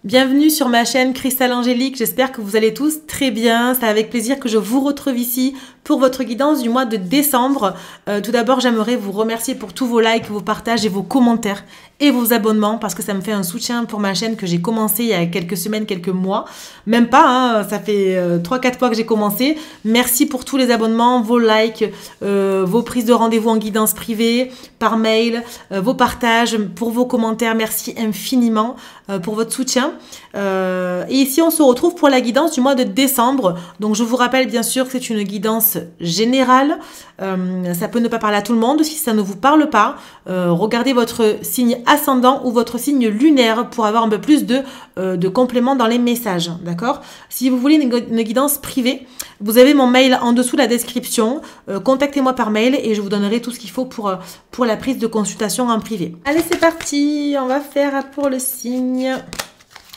Bienvenue sur ma chaîne Cristal Angélique, j'espère que vous allez tous très bien. C'est avec plaisir que je vous retrouve ici pour votre guidance du mois de décembre. Tout d'abord, j'aimerais vous remercier pour tous vos likes, vos partages et vos commentaires et vos abonnements parce que ça me fait un soutien pour ma chaîne que j'ai commencé il y a quelques semaines, quelques mois. Même pas, hein, ça fait 3-4 mois que j'ai commencé. Merci pour tous les abonnements, vos likes, vos prises de rendez-vous en guidance privée, par mail, vos partages, pour vos commentaires. Merci infiniment pour votre soutien. Et ici, on se retrouve pour la guidance du mois de décembre. Donc, je vous rappelle bien sûr que c'est une guidance générale. Ça peut ne pas parler à tout le monde. Si ça ne vous parle pas, regardez votre signe ascendant ou votre signe lunaire pour avoir un peu plus de compléments dans les messages. D'accord? Si vous voulez une guidance privée, vous avez mon mail en dessous de la description. Contactez-moi par mail et je vous donnerai tout ce qu'il faut pour la prise de consultation en privé. Allez, c'est parti. On va faire pour le signe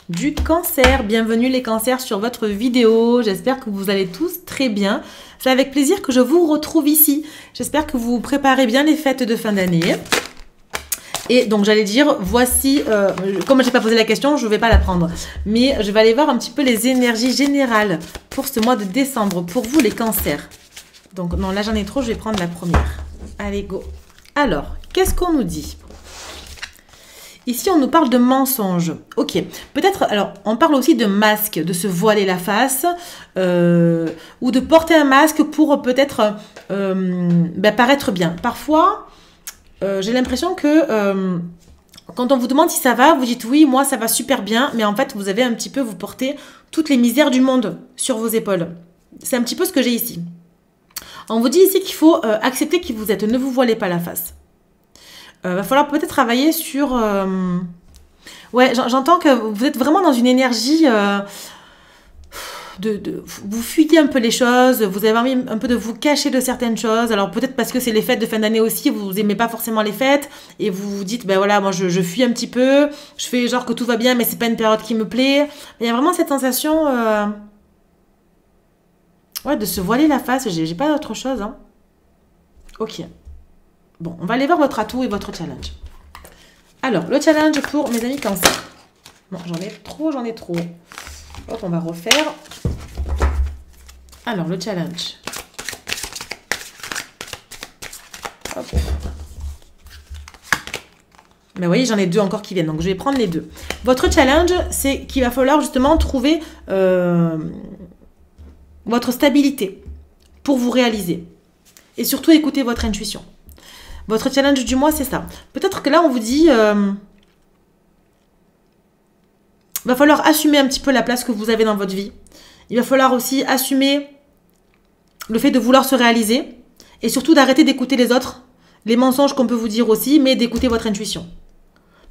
du cancer. Bienvenue les cancers sur votre vidéo. J'espère que vous allez tous très bien. C'est avec plaisir que je vous retrouve ici. J'espère que vous préparez bien les fêtes de fin d'année. Et donc j'allais dire, voici, comme je n'ai pas posé la question, je ne vais pas la prendre. Mais je vais aller voir un petit peu les énergies générales pour ce mois de décembre, pour vous les cancers. Donc non, là j'en ai trop, je vais prendre la première. Allez, go. Alors, qu'est-ce qu'on nous dit ? Ici, on nous parle de mensonges. Ok, peut-être, alors, on parle aussi de masque, de se voiler la face, ou de porter un masque pour peut-être paraître bien. Parfois, j'ai l'impression que quand on vous demande si ça va, vous dites oui, moi ça va super bien, mais en fait, vous avez un petit peu, vous portez toutes les misères du monde sur vos épaules. C'est un petit peu ce que j'ai ici. On vous dit ici qu'il faut accepter qui vous êtes, ne vous voilez pas la face. Va falloir peut-être travailler sur... Ouais, j'entends que vous êtes vraiment dans une énergie vous fuyez un peu les choses, vous avez envie un peu de vous cacher de certaines choses. Alors peut-être parce que c'est les fêtes de fin d'année aussi, vous n'aimez pas forcément les fêtes et vous vous dites, ben voilà, moi je fuis un petit peu, je fais genre que tout va bien mais c'est pas une période qui me plaît. Il y a vraiment cette sensation ouais, de se voiler la face, j'ai pas d'autre chose. Hein. Ok. Bon, on va aller voir votre atout et votre challenge. Alors, le challenge pour mes amis cancer. Bon, j'en ai trop. Hop, on va refaire. Alors, le challenge. Hop. Mais vous voyez, j'en ai deux encore qui viennent, donc je vais prendre les deux. Votre challenge, c'est qu'il va falloir justement trouver votre stabilité pour vous réaliser. Et surtout, écouter votre intuition. Votre challenge du mois, c'est ça. Peut-être que là, on vous dit... va falloir assumer un petit peu la place que vous avez dans votre vie. Il va falloir aussi assumer le fait de vouloir se réaliser. Et surtout d'arrêter d'écouter les autres. Les mensonges qu'on peut vous dire aussi, mais d'écouter votre intuition.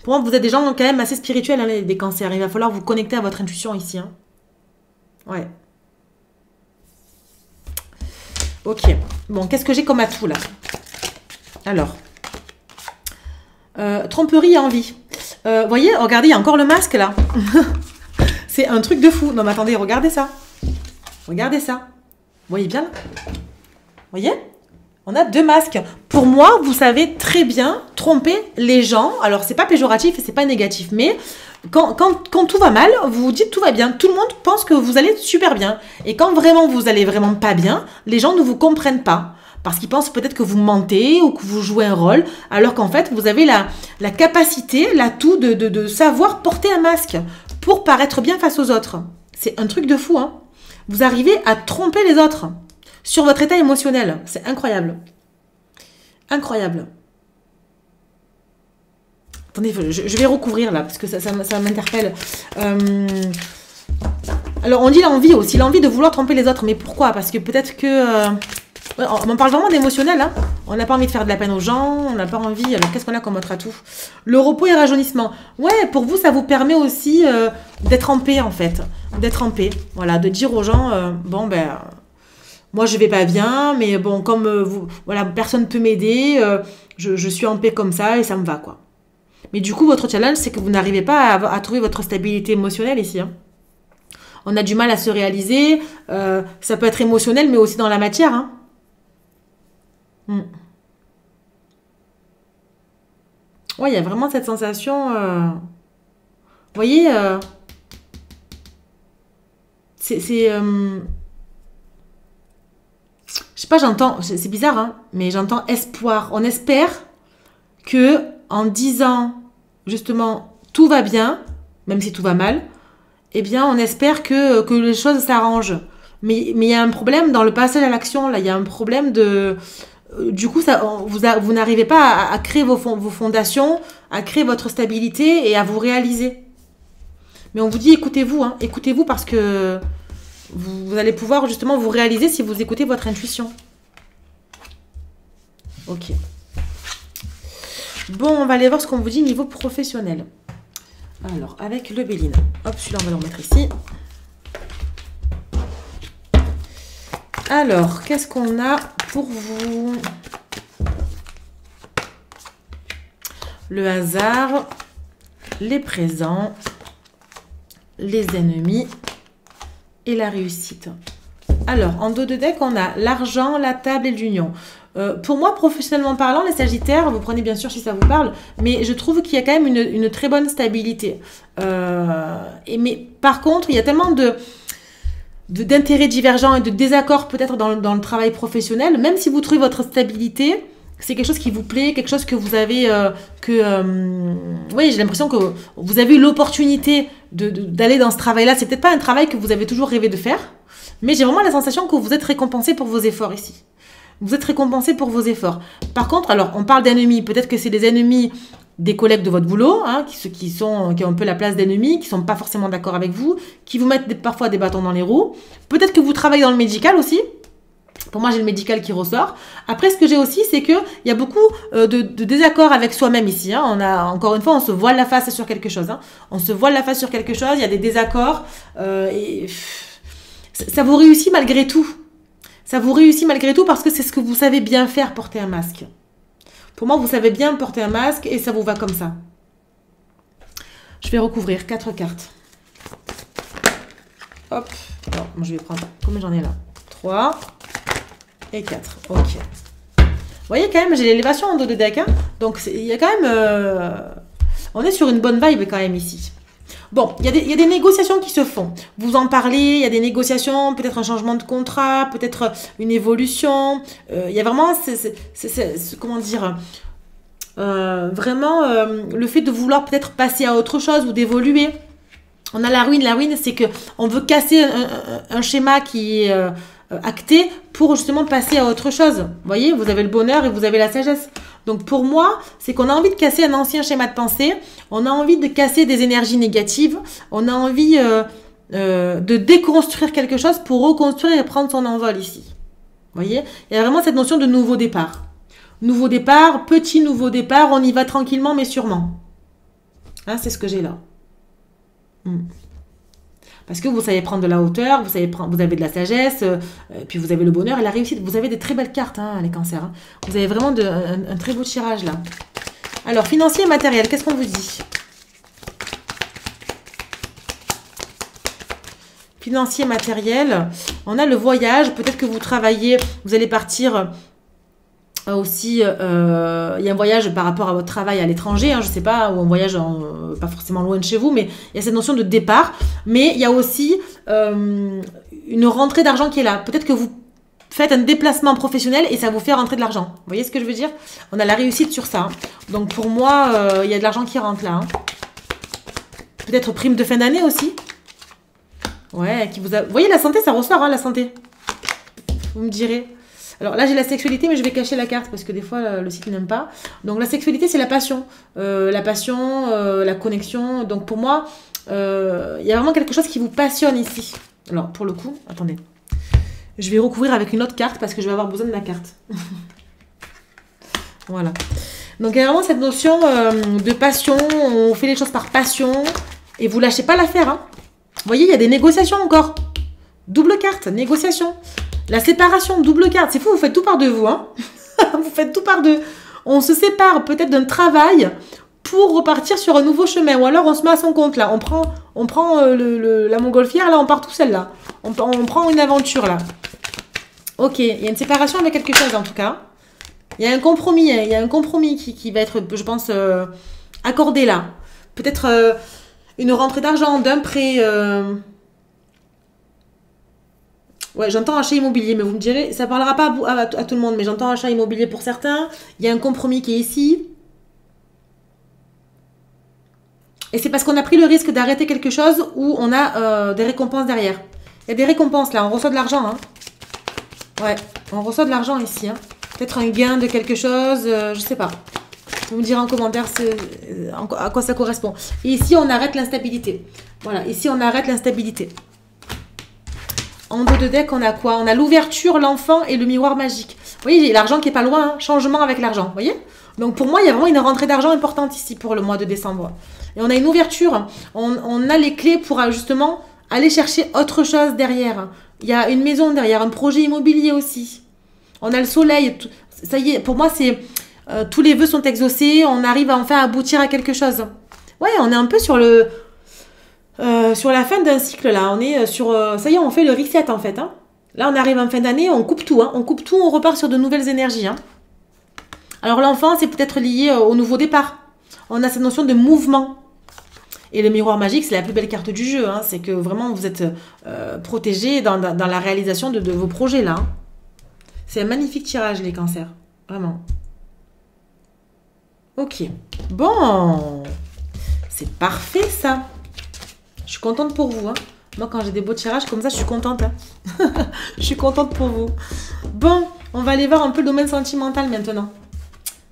Pour moi, vous êtes des gens quand même assez spirituels, hein, les cancers. Il va falloir vous connecter à votre intuition ici. Hein. Ouais. Ok. Bon, qu'est-ce que j'ai comme atout là ? Alors, tromperie et envie. Voyez, regardez, il y a encore le masque là. C'est un truc de fou. Non mais attendez, regardez ça. Regardez ça. Vous voyez bien là ? Vous voyez ? On a deux masques. Pour moi, vous savez très bien tromper les gens. Alors, c'est pas péjoratif et c'est pas négatif. Mais quand tout va mal, vous vous dites tout va bien. Tout le monde pense que vous allez super bien. Et quand vraiment vous allez vraiment pas bien, les gens ne vous comprennent pas. Parce qu'ils pensent peut-être que vous mentez ou que vous jouez un rôle, alors qu'en fait, vous avez la capacité, l'atout de savoir porter un masque pour paraître bien face aux autres. C'est un truc de fou, hein. Vous arrivez à tromper les autres sur votre état émotionnel. C'est incroyable. Incroyable. Attendez, je vais recouvrir là, parce que ça m'interpelle. Alors, on dit l'envie aussi, l'envie de vouloir tromper les autres. Mais pourquoi? Parce que peut-être que... on parle vraiment d'émotionnel, hein. On n'a pas envie de faire de la peine aux gens, on n'a pas envie... Alors, qu'est-ce qu'on a comme autre atout? Le repos et rajeunissement. Ouais, pour vous, ça vous permet aussi d'être en paix, en fait. D'être en paix. Voilà, de dire aux gens, bon, ben... moi, je vais pas bien, mais bon, comme voilà, personne ne peut m'aider, je suis en paix comme ça et ça me va, quoi. Mais du coup, votre challenge, c'est que vous n'arrivez pas à trouver votre stabilité émotionnelle ici, hein. On a du mal à se réaliser. Ça peut être émotionnel, mais aussi dans la matière, hein. Ouais, il y a vraiment cette sensation... Vous voyez, je sais pas, j'entends, c'est bizarre, hein, mais j'entends espoir. On espère que en disant, justement, tout va bien, même si tout va mal, eh bien, on espère que les choses s'arrangent. Mais il y a un problème dans le passage à l'action, là. Il y a un problème de... Du coup, vous n'arrivez pas à créer vos fondations, à créer votre stabilité et à vous réaliser. Mais on vous dit, écoutez-vous, hein, écoutez-vous parce que vous allez pouvoir justement vous réaliser si vous écoutez votre intuition. Ok. Bon, on va aller voir ce qu'on vous dit niveau professionnel. Alors, avec le Béline. Hop, celui-là, on va le remettre ici. Alors, qu'est-ce qu'on a pour vous? Le hasard, les présents, les ennemis et la réussite. Alors, en dos de deck, on a l'argent, la table et l'union. Pour moi, professionnellement parlant, les Sagittaires, vous prenez bien sûr si ça vous parle, mais je trouve qu'il y a quand même une très bonne stabilité. Mais par contre, il y a tellement d'intérêts divergents et de désaccords peut-être dans le travail professionnel, même si vous trouvez votre stabilité, c'est quelque chose qui vous plaît, quelque chose que vous avez, oui, j'ai l'impression que vous avez eu l'opportunité d'aller dans ce travail-là. C'est peut-être pas un travail que vous avez toujours rêvé de faire, mais j'ai vraiment la sensation que vous êtes récompensé pour vos efforts ici. Vous êtes récompensé pour vos efforts. Par contre, alors, on parle d'ennemis. Peut-être que c'est des ennemis des collègues de votre boulot, hein, qui ont un peu la place d'ennemis, qui sont pas forcément d'accord avec vous, qui vous mettent parfois des bâtons dans les roues. Peut-être que vous travaillez dans le médical aussi. Pour moi, j'ai le médical qui ressort. Après, ce que j'ai aussi, c'est qu'il y a beaucoup de désaccords avec soi-même ici. Hein. Encore une fois, on se voile la face sur quelque chose. Hein. On se voile la face sur quelque chose, il y a des désaccords. Ça vous réussit malgré tout. Ça vous réussit malgré tout parce que c'est ce que vous savez bien faire, porter un masque. Pour moi, vous savez bien porter un masque et ça vous va comme ça. Je vais recouvrir 4 cartes. Hop. Alors, moi, je vais prendre... Combien j'en ai là? 3 et 4. Ok. Vous voyez quand même, j'ai l'élévation en dos de deck. Hein, donc, il y a quand même... on est sur une bonne vibe quand même ici. Bon, il y a des négociations qui se font. Vous en parlez, il y a des négociations, peut-être un changement de contrat, peut-être une évolution. Il y a vraiment, comment dire, vraiment le fait de vouloir peut-être passer à autre chose ou d'évoluer. On a la ruine. La ruine, c'est que on veut casser un schéma qui est acté pour justement passer à autre chose. Vous voyez, vous avez le bonheur et vous avez la sagesse. Donc pour moi, c'est qu'on a envie de casser un ancien schéma de pensée, on a envie de casser des énergies négatives, on a envie de déconstruire quelque chose pour reconstruire et prendre son envol ici. Vous voyez, il y a vraiment cette notion de nouveau départ. Nouveau départ, petit nouveau départ, on y va tranquillement mais sûrement. Hein, c'est ce que j'ai là. Parce que vous savez prendre de la hauteur, vous avez de la sagesse, puis vous avez le bonheur et la réussite. Vous avez des très belles cartes, hein, les cancers. Hein. Vous avez vraiment un très beau tirage là. Alors, financier et matériel, qu'est-ce qu'on vous dit? Financier, matériel, on a le voyage. Peut-être que vous travaillez, vous allez partir... aussi, il y a un voyage par rapport à votre travail à l'étranger, hein, je sais pas, ou un voyage pas forcément loin de chez vous, mais il y a cette notion de départ. Mais il y a aussi une rentrée d'argent qui est là. Peut-être que vous faites un déplacement professionnel et ça vous fait rentrer de l'argent. Vous voyez ce que je veux dire? On a la réussite sur ça. Hein. Donc pour moi, il y a de l'argent qui rentre là. Hein. Peut-être prime de fin d'année aussi. Ouais, qui vous a... Vous voyez la santé, ça ressort, hein, la santé. Vous me direz. Alors là, j'ai la sexualité, mais je vais cacher la carte parce que des fois, le site n'aime pas. Donc la sexualité, c'est la passion. La connexion. Donc pour moi, il y a vraiment quelque chose qui vous passionne ici. Alors pour le coup, attendez. Je vais recouvrir avec une autre carte parce que je vais avoir besoin de ma carte. Voilà. Donc il y a vraiment cette notion de passion. On fait les choses par passion. Et vous lâchez pas l'affaire. Hein. Vous voyez, il y a des négociations encore. Double carte, négociation. La séparation, double carte. C'est fou, vous faites tout par deux, vous. Hein. Vous faites tout par deux. On se sépare peut-être d'un travail pour repartir sur un nouveau chemin. Ou alors, on se met à son compte, là. On prend la montgolfière, là, on part tout seul, là. On prend une aventure, là. Ok, il y a une séparation avec quelque chose, en tout cas. Il y a un compromis. Il y a un compromis qui va être, je pense, accordé, là. Peut-être une rentrée d'argent, d'un prêt... Ouais, j'entends achat immobilier, mais vous me direz, ça parlera pas à tout le monde, mais j'entends achat immobilier pour certains. Il y a un compromis qui est ici. Et c'est parce qu'on a pris le risque d'arrêter quelque chose où on a des récompenses derrière. Il y a des récompenses là, on reçoit de l'argent. Hein. Ouais, on reçoit de l'argent ici. Hein. Peut-être un gain de quelque chose, je sais pas. Vous me direz en commentaire à quoi ça correspond. Et ici, on arrête l'instabilité. Voilà, ici, on arrête l'instabilité. En dos de deck, on a quoi? On a l'ouverture, l'enfant et le miroir magique. Vous voyez, il y a l'argent qui est pas loin. Hein. Changement avec l'argent, vous voyez? Donc, pour moi, il y a vraiment une rentrée d'argent importante ici pour le mois de décembre. Et on a une ouverture. On a les clés pour justement aller chercher autre chose derrière. Il y a une maison derrière, un projet immobilier aussi. On a le soleil. Ça y est, pour moi, c'est... tous les vœux sont exaucés. On arrive à enfin aboutir à quelque chose. Ouais, on est un peu sur le... sur la fin d'un cycle, là. On est sur... ça y est, on fait le reset, en fait. Hein. Là, on arrive en fin d'année, on coupe tout. Hein. On coupe tout, on repart sur de nouvelles énergies. Hein. Alors, l'enfant, c'est peut-être lié au nouveau départ. On a cette notion de mouvement. Et le miroir magique, c'est la plus belle carte du jeu. Hein. C'est que vraiment, vous êtes protégé dans la réalisation de vos projets, là. Hein. C'est un magnifique tirage, les cancers. Vraiment. Ok. Bon. C'est parfait, ça. Je suis contente pour vous. Hein. Moi, quand j'ai des beaux tirages comme ça, je suis contente. Hein. Je suis contente pour vous. Bon, on va aller voir un peu le domaine sentimental maintenant.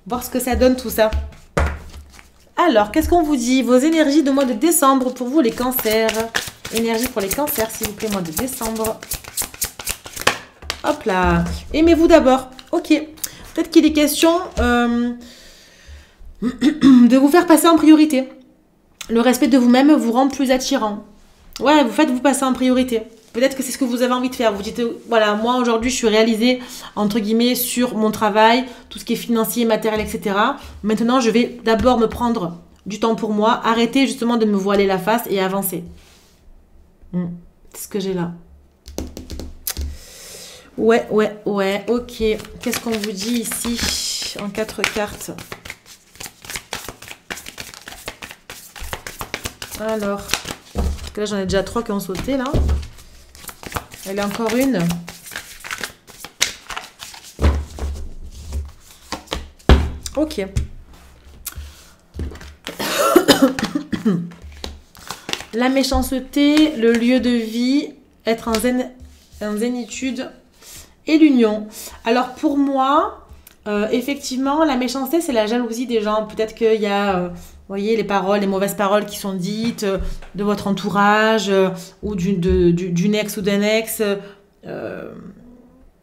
Voir ce que ça donne, tout ça. Alors, qu'est-ce qu'on vous dit? Vos énergies de mois de décembre pour vous, les cancers. Énergie pour les cancers, s'il vous plaît, mois de décembre. Hop là. Aimez-vous d'abord. Ok. Peut-être qu'il est question de vous faire passer en priorité. Le respect de vous-même vous rend plus attirant. Ouais, vous faites vous passer en priorité. Peut-être que c'est ce que vous avez envie de faire. Vous dites, voilà, moi aujourd'hui, je suis réalisée, entre guillemets, sur mon travail, tout ce qui est financier, matériel, etc. Maintenant, je vais d'abord me prendre du temps pour moi, arrêter justement de me voiler la face et avancer. C'est ce que j'ai là. Ouais, ok. Qu'est-ce qu'on vous dit ici, en 4 cartes? Alors, parce que là, j'en ai déjà 3 qui ont sauté, là. Elle est encore une. Ok. La méchanceté, le lieu de vie, être en zénitude et l'union. Alors, pour moi, effectivement, la méchanceté, c'est la jalousie des gens. Peut-être qu'il y a... vous voyez, les paroles, les mauvaises paroles qui sont dites de votre entourage ou d'une ex ou d'un ex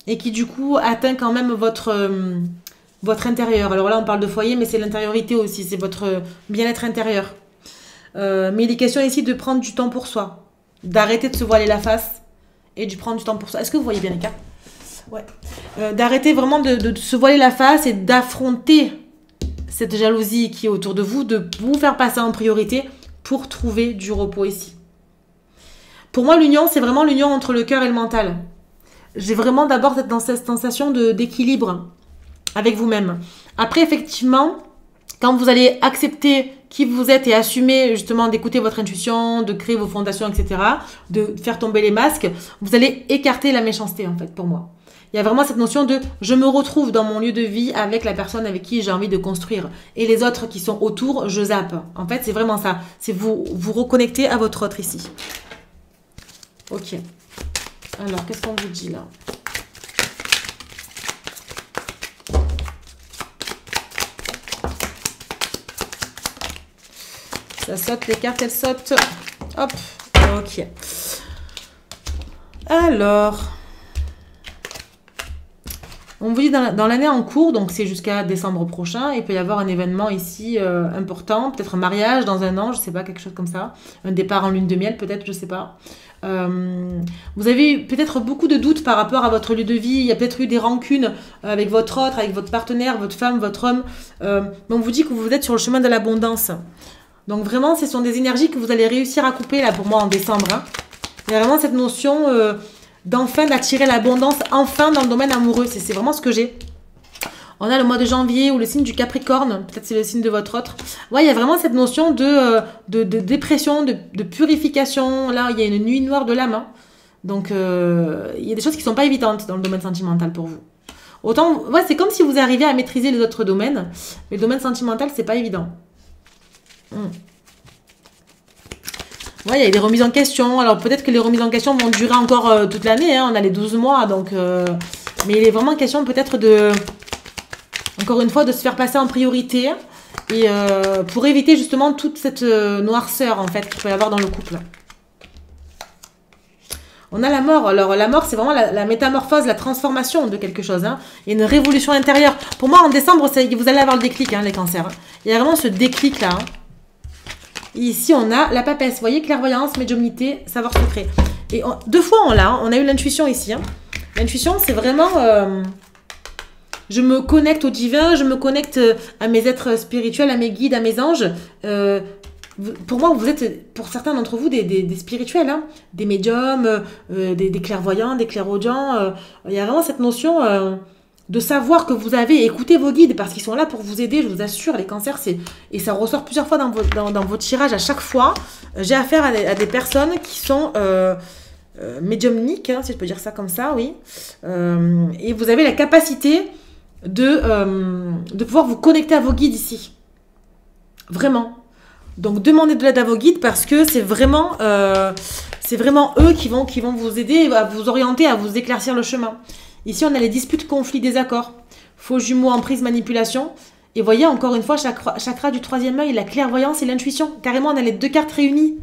et qui du coup atteint quand même votre intérieur. Alors là, on parle de foyer, mais c'est l'intériorité aussi, c'est votre bien-être intérieur. Mais il est question ici de prendre du temps pour soi, d'arrêter de se voiler la face et de prendre du temps pour soi. Est-ce que vous voyez bien les cartes? Ouais. D'arrêter vraiment de se voiler la face et d'affronter cette jalousie qui est autour de vous, de vous faire passer en priorité pour trouver du repos ici. Pour moi, l'union, c'est vraiment l'union entre le cœur et le mental. J'ai vraiment d'abord dans cette sensation d'équilibre avec vous-même. Après, effectivement, quand vous allez accepter qui vous êtes et assumer justement d'écouter votre intuition, de créer vos fondations, etc., de faire tomber les masques, vous allez écarter la méchanceté, en fait, pour moi. Il y a vraiment cette notion de « je me retrouve dans mon lieu de vie avec la personne avec qui j'ai envie de construire. Et les autres qui sont autour, je zappe. » En fait, c'est vraiment ça. C'est vous reconnecter à votre autre ici. Ok. Alors, qu'est-ce qu'on vous dit là? Ça saute, les cartes, elles sautent. Hop. Ok. Alors... on vous dit dans l'année en cours, donc c'est jusqu'à décembre prochain, il peut y avoir un événement ici important, peut-être un mariage dans un an, je ne sais pas, quelque chose comme ça. Un départ en lune de miel, peut-être, je ne sais pas. Vous avez peut-être beaucoup de doutes par rapport à votre lieu de vie, il y a peut-être eu des rancunes avec votre autre, avec votre partenaire, votre femme, votre homme. Mais on vous dit que vous êtes sur le chemin de l'abondance. Donc vraiment, ce sont des énergies que vous allez réussir à couper, là, pour moi, en décembre. Hein. Il y a vraiment cette notion... d'enfin d'attirer l'abondance enfin dans le domaine amoureux. C'est vraiment ce que j'ai. On a le mois de janvier ou le signe du Capricorne. Peut-être c'est le signe de votre autre. Ouais, il y a vraiment cette notion de dépression, de purification. Là, il y a une nuit noire de l'âme. Hein. Donc, il y a des choses qui sont pas évidentes dans le domaine sentimental pour vous. Autant, ouais, c'est comme si vous arriviez à maîtriser les autres domaines, mais le domaine sentimental, c'est pas évident. Ouais, il y a des remises en question. Alors, peut-être que les remises en question vont durer encore toute l'année. Hein. On a les 12 mois, donc... mais il est vraiment question peut-être de... Encore une fois, de se faire passer en priorité. Et pour éviter justement toute cette noirceur, en fait, qu'il peut y avoir dans le couple. On a la mort. Alors, la mort, c'est vraiment la métamorphose, la transformation de quelque chose. Hein. Il y a une révolution intérieure. Pour moi, en décembre, vous allez avoir le déclic, hein, les cancers. Hein. Il y a vraiment ce déclic-là. Hein. Et ici, on a la papesse. Vous voyez, clairvoyance, médiumnité, savoir secret. Et deux fois, on l'a. Hein. On a eu l'intuition ici. Hein. L'intuition, c'est vraiment... je me connecte au divin, je me connecte à mes êtres spirituels, à mes guides, à mes anges. Pour moi, vous êtes, pour certains d'entre vous, des spirituels, hein, des médiums, des clairvoyants, des clairaudients. Il y a vraiment cette notion de savoir que vous avez écouté vos guides parce qu'ils sont là pour vous aider, je vous assure. Les cancers, et ça ressort plusieurs fois dans vos tirages à chaque fois. J'ai affaire à des personnes qui sont médiumniques, hein, si je peux dire ça comme ça, oui. Et vous avez la capacité de pouvoir vous connecter à vos guides ici. Vraiment. Donc, demandez de l'aide à vos guides parce que c'est vraiment eux qui vont vous aider à vous orienter, à vous éclaircir le chemin. Ici, on a les disputes, conflits, désaccords. Faux jumeaux, emprise, manipulation. Et vous voyez, encore une fois, chakra du troisième œil, la clairvoyance et l'intuition. Carrément, on a les deux cartes réunies.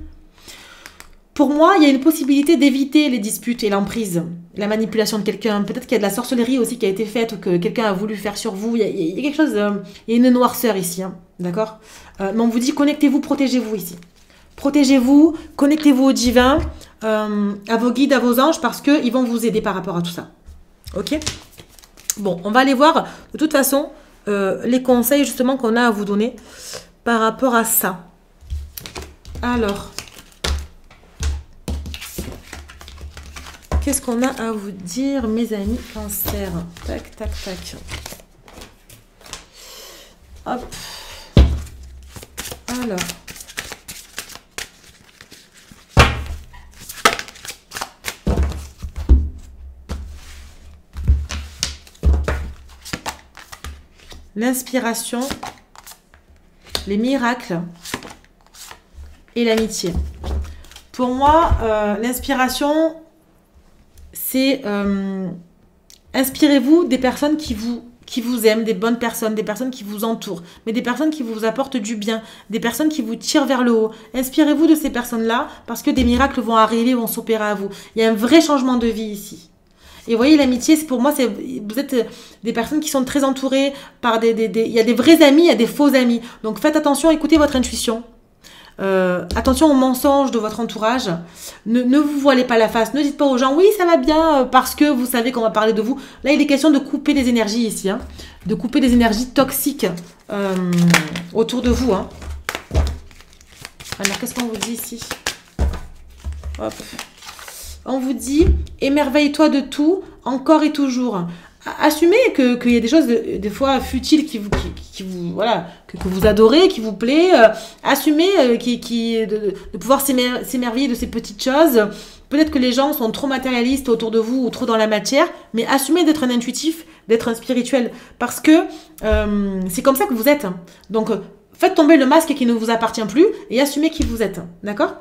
Pour moi, il y a une possibilité d'éviter les disputes et l'emprise, la manipulation de quelqu'un. Peut-être qu'il y a de la sorcellerie aussi qui a été faite ou que quelqu'un a voulu faire sur vous. Il y a quelque chose, il y a une noirceur ici, hein, d'accord. Mais on vous dit, connectez-vous, protégez-vous ici. Protégez-vous, connectez-vous au divin, à vos guides, à vos anges, parce qu'ils vont vous aider par rapport à tout ça. Ok? Bon, on va aller voir, de toute façon, les conseils justement qu'on a à vous donner par rapport à ça. Alors... qu'est-ce qu'on a à vous dire, mes amis cancer? Tac, tac, tac. Hop. Alors. L'inspiration, les miracles et l'amitié. Pour moi, l'inspiration... c'est inspirez-vous des personnes qui vous aiment, des bonnes personnes, des personnes qui vous entourent, mais des personnes qui vous apportent du bien, des personnes qui vous tirent vers le haut. Inspirez-vous de ces personnes-là parce que des miracles vont arriver, vont s'opérer à vous. Il y a un vrai changement de vie ici. Et vous voyez, l'amitié, pour moi, vous êtes des personnes qui sont très entourées par il y a des vrais amis, il y a des faux amis. Donc faites attention, écoutez votre intuition. Attention aux mensonges de votre entourage. Ne vous voilez pas la face. Ne dites pas aux gens oui ça va bien parce que vous savez qu'on va parler de vous. Là il est question de couper des énergies ici, hein, de couper des énergies toxiques autour de vous. Hein. Alors qu'est-ce qu'on vous dit ici? Hop. On vous dit émerveille-toi de tout, encore et toujours. Assumez qu'il y a des choses des fois futiles qui vous voilà que vous adorez, qui vous plaît. Assumez de pouvoir s'émerveiller de ces petites choses. Peut-être que les gens sont trop matérialistes autour de vous ou trop dans la matière, mais assumez d'être un intuitif, d'être un spirituel, parce que c'est comme ça que vous êtes. Donc faites tomber le masque qui ne vous appartient plus et assumez qui vous êtes. D'accord ?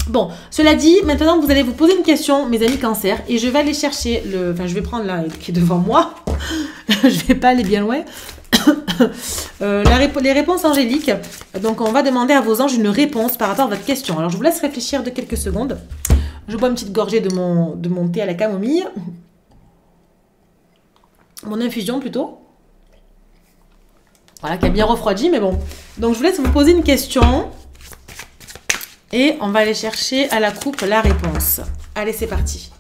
Bon, cela dit, maintenant vous allez vous poser une question, mes amis cancer, et je vais aller chercher enfin je vais prendre là qui est devant moi, je vais pas aller bien loin, les réponses angéliques. Donc on va demander à vos anges une réponse par rapport à votre question. Alors je vous laisse réfléchir de quelques secondes. Je bois une petite gorgée de mon thé à la camomille, mon infusion plutôt. Voilà, qui a bien refroidi, mais bon. Donc je vous laisse vous poser une question. Et on va aller chercher à la coupe la réponse. Allez, c'est parti.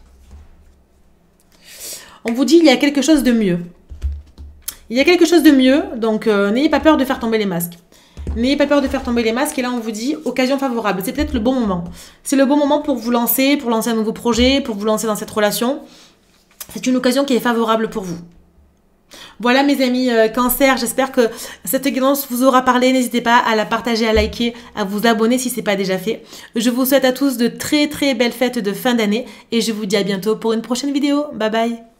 On vous dit il y a quelque chose de mieux. Il y a quelque chose de mieux, donc n'ayez pas peur de faire tomber les masques. N'ayez pas peur de faire tomber les masques. Et là, on vous dit occasion favorable. C'est peut-être le bon moment. C'est le bon moment pour vous lancer un nouveau projet, pour vous lancer dans cette relation. C'est une occasion qui est favorable pour vous. Voilà mes amis Cancer, j'espère que cette guidance vous aura parlé. N'hésitez pas à la partager, à liker, à vous abonner si ce n'est pas déjà fait. Je vous souhaite à tous de très très belles fêtes de fin d'année et je vous dis à bientôt pour une prochaine vidéo. Bye bye.